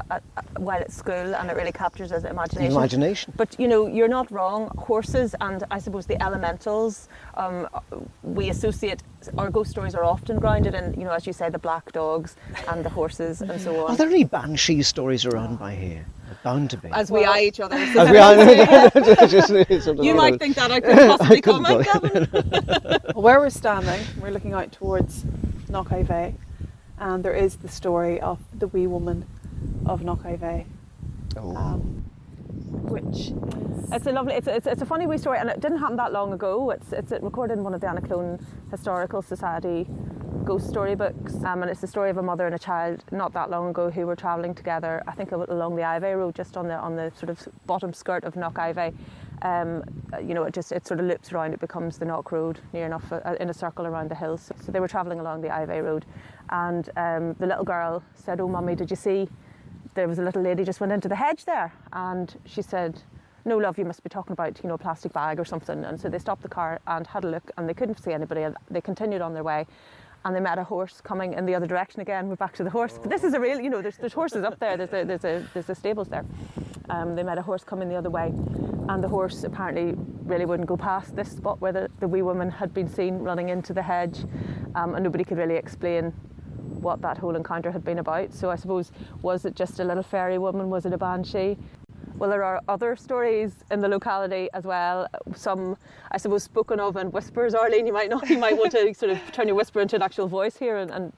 while at school, and it really captures his imagination. Imagination. But you know, you're not wrong. Horses and I suppose the elementals, we associate, our ghost stories are often grounded in, you know, as you say, the black dogs and the horses and so Are on. there any Banshee stories around by here? They're bound to be. As we eye each other. As we are. You might think that I couldn't possibly couldn't comment, go. Gavin. Where we're standing, we're looking out towards Knockivey, and there is the story of the wee woman of Knockivey, which is... It's a lovely, it's a funny wee story, and it didn't happen that long ago. It's recorded in one of the Annaclone Historical Society ghost story books, and it's the story of a mother and a child not that long ago who were travelling together, I think along the Ivey Road, just on the sort of bottom skirt of Knockivey. You know, it sort of loops around, it becomes the Knock Road near enough in a circle around the hills. So they were travelling along the Ivey Road, and the little girl said, "Oh mummy, did you see there was a little lady just went into the hedge there?" And she said, "No love, you must be talking about, you know, a plastic bag or something." And so they stopped the car and had a look, and they couldn't see anybody, and they continued on their way. And they met a horse coming in the other direction again. We're back to the horse. But this is a real, you know, there's horses up there. There's a stables there. They met a horse coming the other way, and the horse apparently really wouldn't go past this spot where the wee woman had been seen running into the hedge, and nobody could really explain what that whole encounter had been about. So I suppose, was it just a little fairy woman? Was it a banshee? Well, there are other stories in the locality as well. Some, I suppose, spoken of in whispers. Arlene, you might want to sort of turn your whisper into an actual voice here. And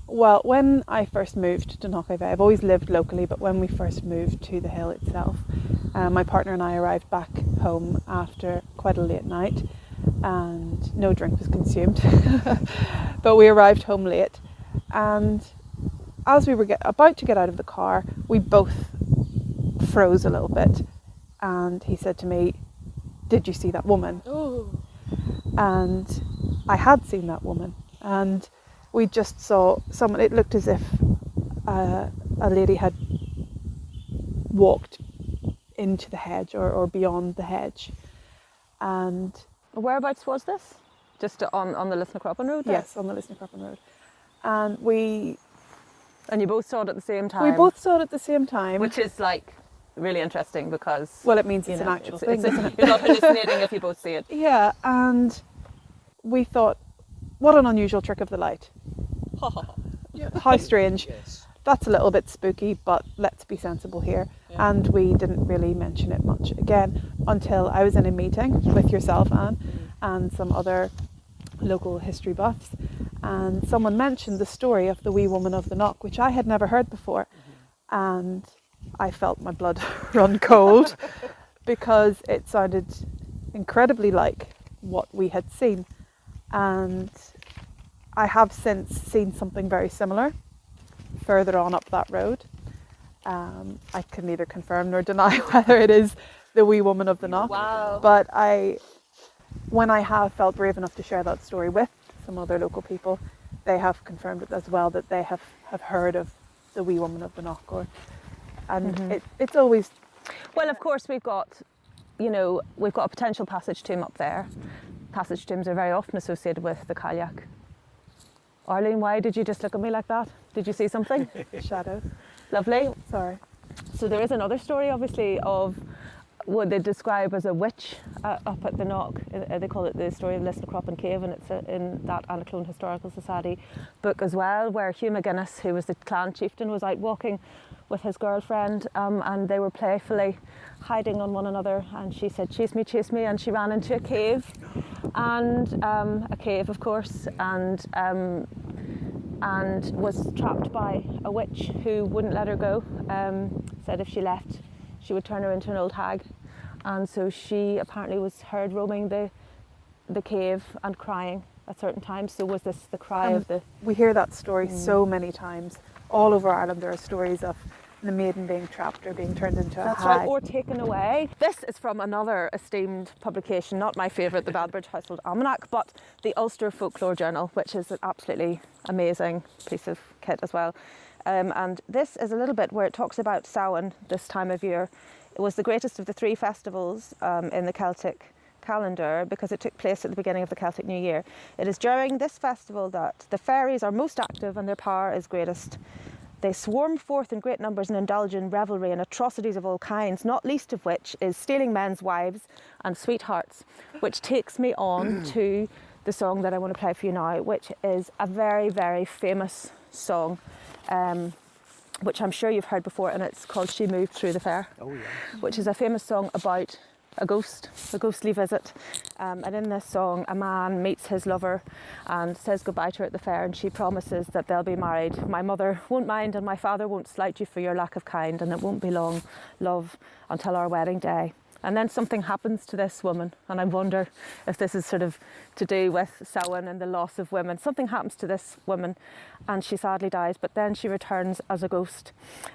Well, when I first moved to Knockave, I've always lived locally, but when we first moved to the hill itself, my partner and I arrived back home after quite a late night, and no drink was consumed. But we arrived home late, and as we were about to get out of the car, we both froze a little bit, and he said to me, "Did you see that woman?" oh, And I had seen that woman, and we just saw someone. It looked as if a lady had walked into the hedge or beyond the hedge. And whereabouts was this? Just on the Lisnacroppen Road there? yes, on the Lisnacroppen Road. And we And you both saw it at the same time? both saw it at the same time. Which is like really interesting because... Well, it means you it's know, an actual thing. you're not hallucinating if you both see it. Yeah, and we thought, what an unusual trick of the light. How strange. Yes. That's a little bit spooky, but let's be sensible here. Yeah. And we didn't really mention it much again until I was in a meeting with yourself, Anne, and some other local history buffs, and someone mentioned the story of the wee woman of the Knock, which I had never heard before, and I felt my blood run cold because it sounded incredibly like what we had seen. And I have since seen something very similar further on up that road. I can neither confirm nor deny whether it is the wee woman of the Knock. Wow. But when I have felt brave enough to share that story with some other local people, they have confirmed it as well, that they have heard of the wee woman of the Knock. It's always... Well, of course, we've got a potential passage tomb up there. Passage tombs are very often associated with the Cailleach. Arlene, why did you just look at me like that? Did you see something? shadows. Lovely. Sorry. So there is another story, obviously, of what they describe as a witch up at the Knock. They call it the story of Lisnacroppen Cave, and it's in that Anaclone Historical Society book as well, where Hugh McGuinness, who was the clan chieftain, was out walking with his girlfriend, and they were playfully hiding on one another, and she said, chase me, and she ran into a cave, and a cave, of course, and was trapped by a witch who wouldn't let her go. Said if she left, she would turn her into an old hag, and so she apparently was heard roaming the cave and crying at certain times. So was this the cry of the... We hear that story so many times. All over Ireland there are stories of the maiden being trapped or being turned into a That's hag. right, or taken away. This is from another esteemed publication, not my favourite, the Balbridge Household Almanac, but the Ulster Folklore Journal, which is an absolutely amazing piece of kit as well. And this is a little bit where it talks about Samhain this time of year. It was the greatest of the three festivals in the Celtic calendar because it took place at the beginning of the Celtic New Year. It is during this festival that the fairies are most active and their power is greatest. They swarm forth in great numbers and indulge in revelry and atrocities of all kinds, not least of which is stealing men's wives and sweethearts, which takes me on to the song that I want to play for you now, which is a very, very famous song, which I'm sure you've heard before, and it's called She Moved Through the Fair, which is a famous song about a ghostly visit. And in this song, a man meets his lover and says goodbye to her at the fair, and she promises that they'll be married. My mother won't mind and my father won't slight you for your lack of kind, and it won't be long, love, until our wedding day. And then something happens to this woman, and I wonder if this is sort of to do with Samhain and the loss of women. Something happens to this woman and she sadly dies, but then she returns as a ghost,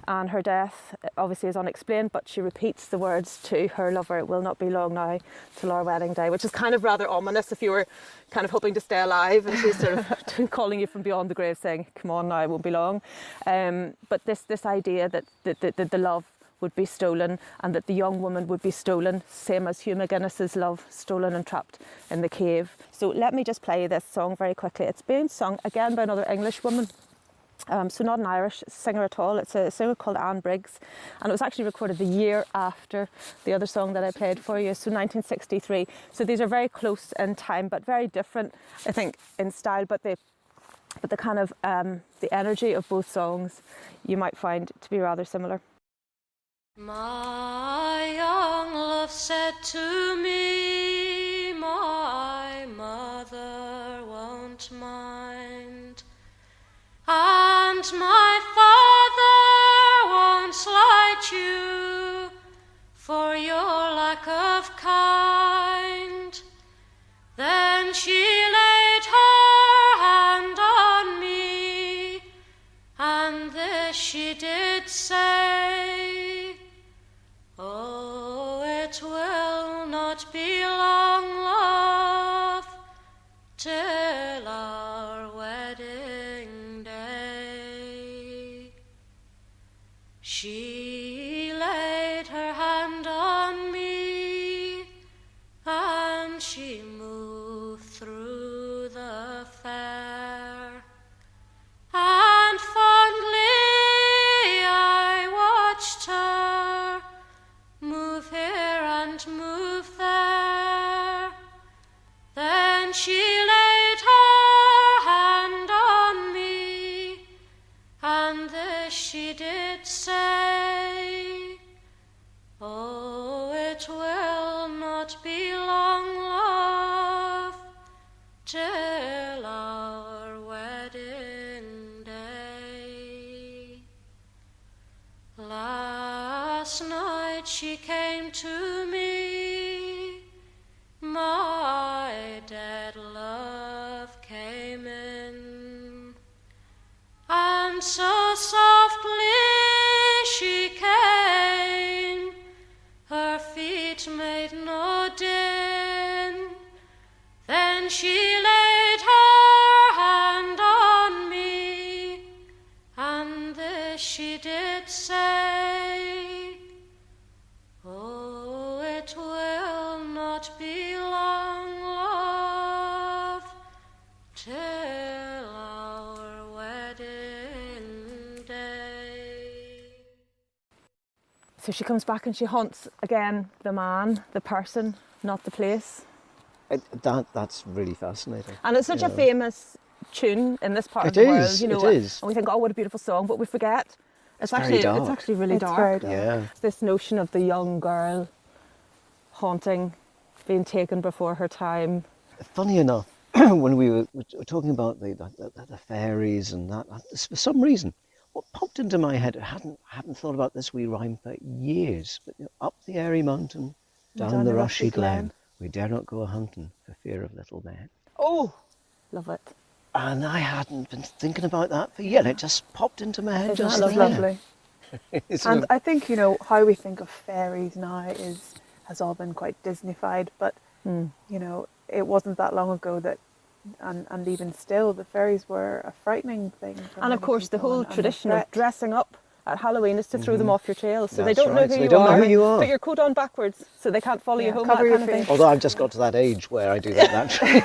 and her death obviously is unexplained, but she repeats the words to her lover, it will not be long now till our wedding day, which is kind of rather ominous if you were kind of hoping to stay alive, and she's sort of calling you from beyond the grave saying, come on now, it won't be long. But this idea that the love would be stolen, and that the young woman would be stolen, same as Hugh McGuinness's love, stolen and trapped in the cave. So let me just play this song very quickly. It's being sung again by another English woman, so not an Irish singer at all. It's a singer called Anne Briggs, and it was actually recorded the year after the other song that I played for you, so 1963. So these are very close in time, but very different, I think, in style, but but the kind of the energy of both songs you might find to be rather similar. My young love said to me, my mother won't mind, and my father won't slight you for your lack of kind. Then she laid her hand on me, and this she did say, oh, it will not be long, love, till our wedding day. She laid her hand on me, and she moved through the fair, and fondly I watched her move here and move there. Then she laid her hand on me, and this she did say, oh, it will not be long, love, till our wedding day. Last night she came to me, my dead love came in, and so softly she came, her feet made no din. Then she laid her hand on me, and this she did say, oh, it will not be long, love, till our wedding day. So she comes back and she haunts again the man, the person, not the place. That's really fascinating. And it's such a famous tune in this part It of the is, world, you know. it is. And we think, oh, what a beautiful song, but we forget it's very actually dark. really It's dark. very dark. Yeah. This notion of the young girl haunting, being taken before her time. Funny enough, when we were talking about the fairies and that, for some reason, what popped into my head, I hadn't thought about this wee rhyme for years, but up the airy mountain, down the rushy glen, we dare not go a-hunting for fear of little men. Oh, love it. And I hadn't been thinking about that for years. It just popped into my head. Isn't Just that It's there. lovely. It's And I think, you know, how we think of fairies now has all been quite Disneyfied, but you know, it wasn't that long ago that, and even still, the fairies were a frightening thing. For And of many course, the people whole and a tradition of threat. dressing up at Halloween is to throw them off your trail, so they That's don't know right, who so they you don't know are. who you are. Put your coat on backwards, so they can't follow you Yeah, home. cover That your kind of thing. face. Although I've just got to that age where I do that naturally.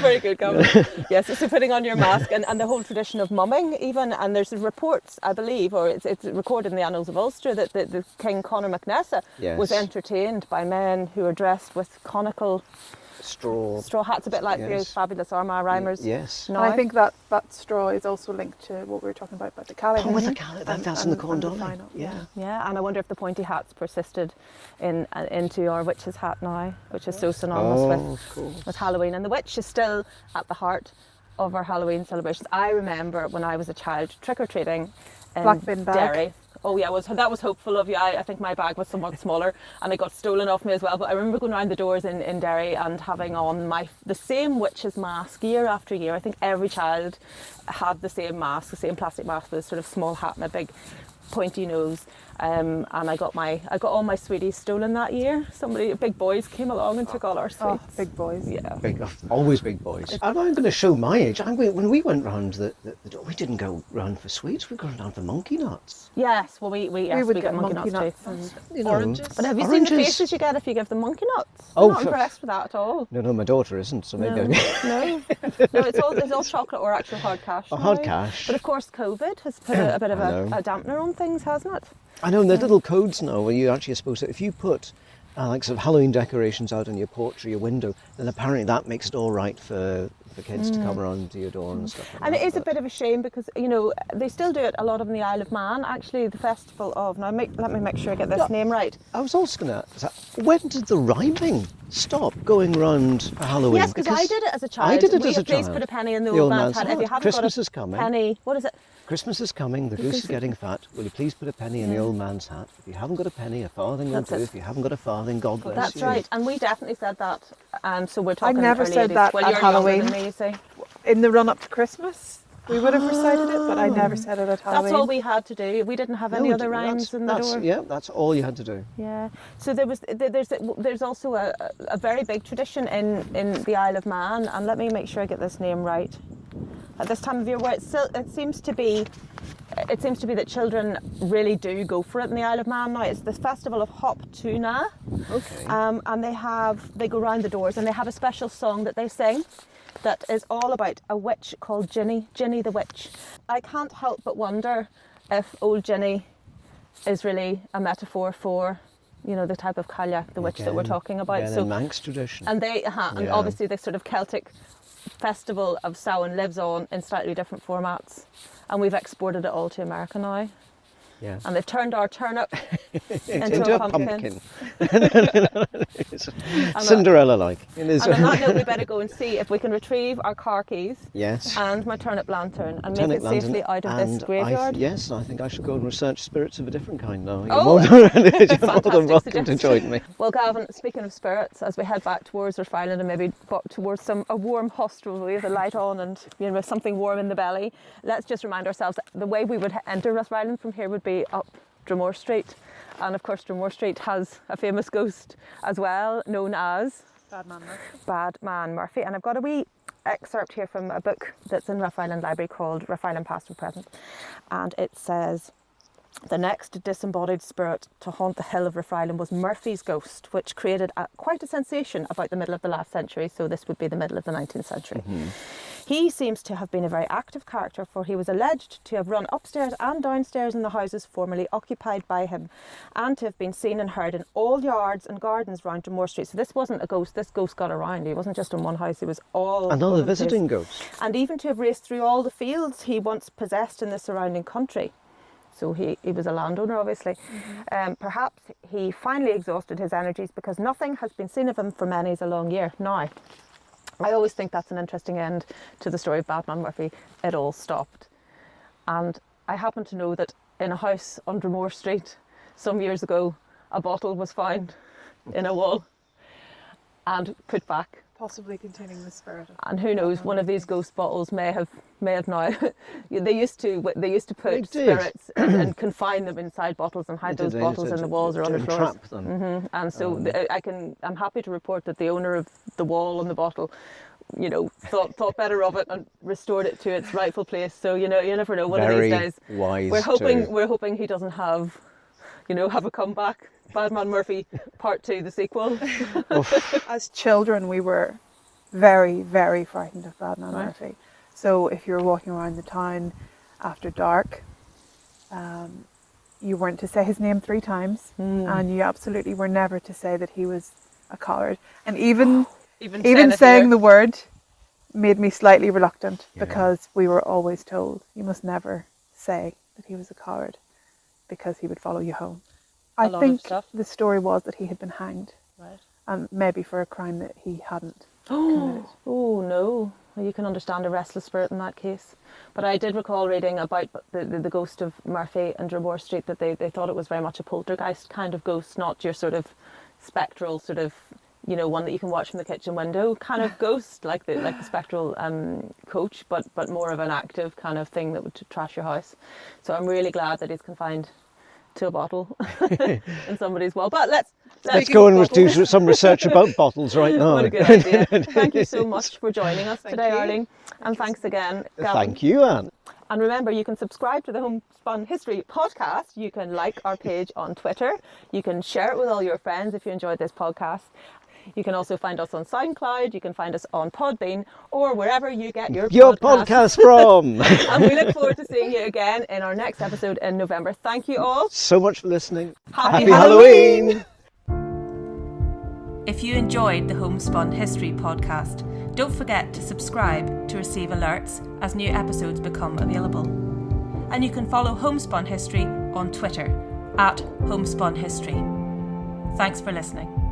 Very good, Gavin. Yes, so putting on your mask and the whole tradition of mumming even, and there's reports, I believe, or it's recorded in the Annals of Ulster that the King Conor MacNessa was Yes. entertained by men who were dressed with conical Straw. hats, a bit like Yes. those fabulous Armagh rhymers. Yes. now. And I think that straw is also linked to what we were talking about the Callaghan. Oh, with the Callaghan, that's in the corn dolly. final, Yeah. Yeah, and I wonder if the pointy hats persisted into our witch's hat now, which is so synonymous Of course. with Halloween. And the witch is still at the heart of our Halloween celebrations. I remember when I was a child trick-or-treating in Black bin bag. Derry. Oh yeah, that was hopeful of you. I think my bag was somewhat smaller and it got stolen off me as well. But I remember going around the doors in Derry and having on the same witch's mask year after year. I think every child had the same mask, the same plastic mask with a sort of small hat and a big pointy nose. And I got all my sweeties stolen that year. Big boys came along and took all our Oh, sweets. big boys. Yeah. Always big boys. And I'm going to show my age. When we went round the door, we didn't go round for sweets. We went round for monkey nuts. Yes, well we would get get monkey monkey nuts nuts too. and You know, oranges. But have you seen the Oranges. faces you get if you give them monkey nuts? Oh, I'm not for- impressed with that at all. No, my daughter isn't, so maybe No, it's all chocolate or actual hard cash. A now. hard cash. But of course, COVID has put a bit of I know. a dampener on things, hasn't it? I know, and there's little codes now where you actually are supposed to, if you put like sort of Halloween decorations out on your porch or your window, then apparently that makes it all right for for kids to come around to your door and stuff like And that. it is a but- bit of a shame because, they still do it a lot of in the Isle of Man. Actually, the festival of, let me make sure I get this name right. I was also going to. When did the rhyming stop going round Halloween? Yes, because I did it as a child. I did it Will as you a please child. put a penny in the The old man's hat. If you haven't Christmas got a is coming. penny, what is it? Christmas is coming, the goose is getting fat. Will you please put a penny in the old man's hat? If you haven't got a penny, a farthing will That's do. it. If you haven't got a farthing, God bless That's you. right, and we definitely said that. So we're talking. never early said 80s. that Well, at you're younger Halloween. than me, you see. In the run up to Christmas, we would have recited it, but I never said it at Halloween. That's all we had to do. We didn't have any other rhymes in the door. Yeah, that's all you had to do. Yeah. So there's also a very big tradition in the Isle of Man, and let me make sure I get this name right. At this time of year, where it seems to be that children really do go for it in the Isle of Man now. It's the festival of Hop Tuna. Okay. And they go round the doors and they have a special song that they sing that is all about a witch called Ginny the witch. I can't help but wonder if old Ginny is really a metaphor for, the type of Cailleach, the witch that we're talking about. Again, in Manx tradition. And and obviously the sort of Celtic festival of Samhain lives on in slightly different formats, and we've exported it all to America now. Yeah. And they've turned our turnip into a pumpkin. Cinderella-like. And on that note, we better go and see if we can retrieve our car keys Yes. and my turnip lantern and Turnip make it safely lantern, out of this and graveyard. Yes, I think I should go and research spirits of a different kind now. You're Oh, more than you're more than fantastic welcome to suggestion. join me. Well, Gavin, speaking of spirits, as we head back towards Rathfriland and maybe towards a warm hostelry with a light on and with something warm in the belly, let's just remind ourselves that the way we would enter Rathfriland from here would be up Drumore Street, and of course Drumore Street has a famous ghost as well, known as Bad Man Murphy. And I've got a wee excerpt here from a book that's in Rathfriland Library called Rathfriland Past and Present, and it says, the next disembodied spirit to haunt the hill of Rathfriland was Murphy's ghost, which created quite a sensation about the middle of the last century, so this would be the middle of the 19th century. Mm-hmm. He seems to have been a very active character, for he was alleged to have run upstairs and downstairs in the houses formerly occupied by him, and to have been seen and heard in all yards and gardens round Drumore Street. So this wasn't a ghost, this ghost got around. He wasn't just in one house, he was all Another over the visiting place. ghost. And even to have raced through all the fields he once possessed in the surrounding country. So he was a landowner, obviously. Mm-hmm. Perhaps he finally exhausted his energies because nothing has been seen of him for many's a long year. Now, I always think that's an interesting end to the story of Badman Murphy. It all stopped. And I happen to know that in a house on Drumore Street some years ago, a bottle was found in a wall and put back. Possibly containing the spirit of And who knows, one of these ghost bottles may have now. They used to put spirits and confine them inside bottles and hide those bottles in the walls or under floors. Trap them. Mm-hmm. And so I'm happy to report that the owner of the wall and the bottle, thought better of it and restored it to its rightful place. So you never know. One of these days, wise. we're hoping he doesn't have a comeback. Badman Murphy Part 2, the sequel. As children, we were very, very frightened of Badman Murphy. So if you were walking around the town after dark, you weren't to say his name 3 times, and you absolutely were never to say that he was a coward. And even saying the word made me slightly reluctant, because we were always told you must never say that he was a coward, because he would follow you home. I think the story was that he had been hanged, and maybe for a crime that he hadn't committed. Oh no, well, you can understand a restless spirit in that case. But I did recall reading about the ghost of Murphy and Drumore Street, that they thought it was very much a poltergeist kind of ghost, not your sort of spectral sort of, one that you can watch from the kitchen window kind of ghost, like the spectral coach, but more of an active kind of thing that would trash your house. So I'm really glad that he's confined to a bottle in somebody's wall. But let's go and do some research about bottles right now. What a good idea. Thank you so much for joining us today, Arlene. And thanks again, Gavin. Thank you, Anne. And remember, you can subscribe to the Homespun History podcast. You can like our page on Twitter. You can share it with all your friends if you enjoyed this podcast. You can also find us on SoundCloud. You can find us on Podbean, or wherever you get your podcast from. And we look forward to seeing you again in our next episode in November. Thank you all. So much for listening. Happy Halloween. If you enjoyed the Homespun History podcast, don't forget to subscribe to receive alerts as new episodes become available. And you can follow Homespun History on Twitter @Homespun History. Thanks for listening.